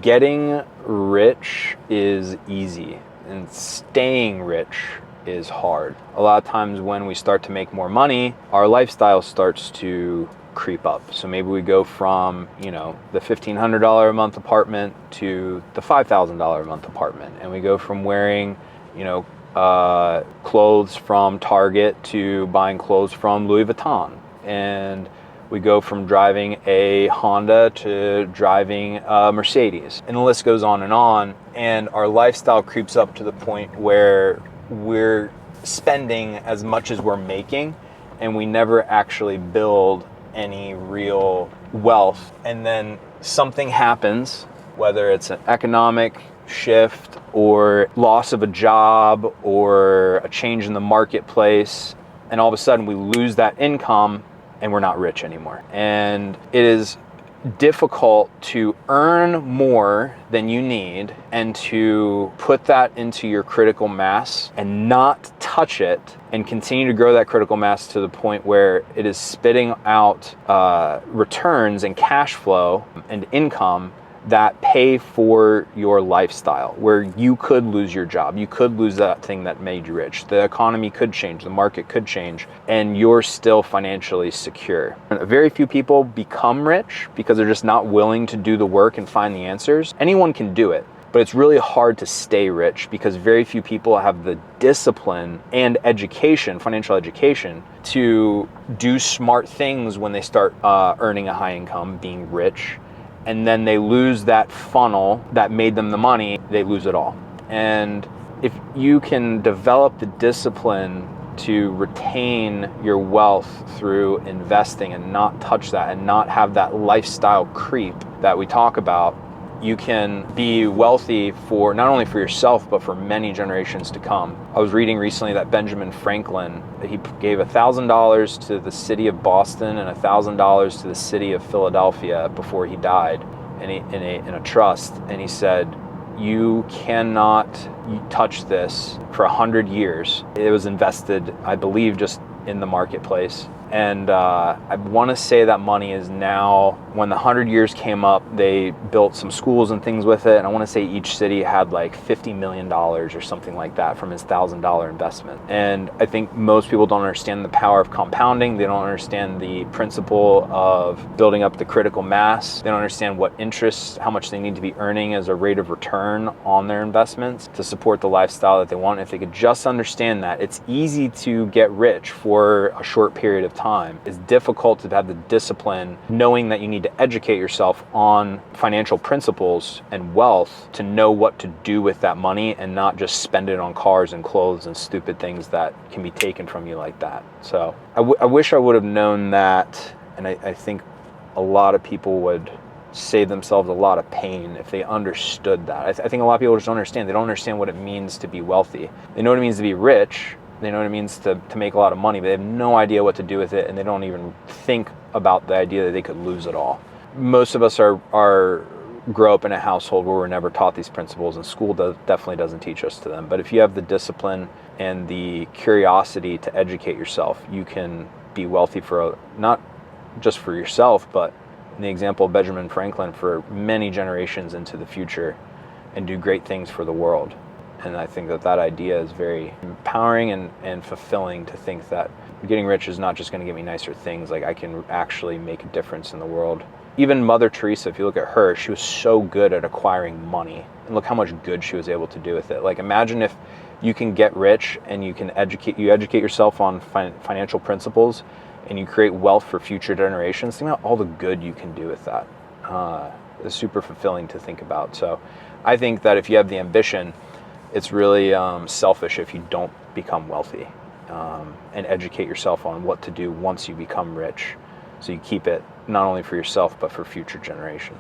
Getting rich is easy, and staying rich is hard. A lot of times when we start to make more money, our lifestyle starts to creep up. So maybe we go from, the $1,500 a month apartment to the $5,000 a month apartment. And we go from wearing, clothes from Target to buying clothes from Louis Vuitton. And we go from driving a Honda to driving a Mercedes. And the list goes on. And our lifestyle creeps up to the point where we're spending as much as we're making, and we never actually build any real wealth. And then something happens, whether it's an economic shift or loss of a job or a change in the marketplace, and all of a sudden we lose that income and we're not rich anymore. And it is difficult to earn more than you need and to put that into your critical mass and not touch it and continue to grow that critical mass to the point where it is spitting out returns and cash flow and income that pay for your lifestyle, where you could lose your job, you could lose that thing that made you rich, the economy could change, the market could change, and you're still financially secure. Very few people become rich because they're just not willing to do the work and find the answers. Anyone can do it, but it's really hard to stay rich because very few people have the discipline and education, financial education, to do smart things when they start earning a high income, being rich. And then they lose that funnel that made them the money, they lose it all. And if you can develop the discipline to retain your wealth through investing and not touch that and not have that lifestyle creep that we talk about, you can be wealthy for not only for yourself, but for many generations to come. I was reading recently that Benjamin Franklin, he gave $1,000 to the city of Boston and $1,000 to the city of Philadelphia before he died in a trust. And he said, you cannot touch this for 100 years. It was invested, I believe, just in the marketplace. And I want to say that money is now, when the 100 years came up, they built some schools and things with it. And I want to say each city had like $50 million or something like that from his $1,000 investment. And I think most people don't understand the power of compounding. They don't understand the principle of building up the critical mass. They don't understand what interest, how much they need to be earning as a rate of return on their investments to support the lifestyle that they want. If they could just understand that, it's easy to get rich for a short period of time. It's difficult to have the discipline, knowing that you need to educate yourself on financial principles and wealth to know what to do with that money and not just spend it on cars and clothes and stupid things that can be taken from you like that. So I wish I would have known that, and I think a lot of people would save themselves a lot of pain if they understood that. I think a lot of people just don't understand. They don't understand what it means to be wealthy. They know what it means to be rich. They know what it means to make a lot of money, but they have no idea what to do with it, and they don't even think about the idea that they could lose it all. Most of us grow up in a household where we're never taught these principles, and school definitely doesn't teach us to them. But if you have the discipline and the curiosity to educate yourself, you can be wealthy for not just for yourself, but in the example of Benjamin Franklin, for many generations into the future, and do great things for the world. And I think that idea is very empowering and fulfilling, to think that getting rich is not just going to get me nicer things, like I can actually make a difference in the world. Even Mother Teresa, if you look at her, she was so good at acquiring money, and look how much good she was able to do with it. Like, imagine if you can get rich and you can educate yourself on financial principles, and you create wealth for future generations. Think about all the good you can do with that. It's super fulfilling to think about. So I think that if you have the ambition, it's really selfish if you don't become wealthy, and educate yourself on what to do once you become rich, so you keep it not only for yourself but for future generations.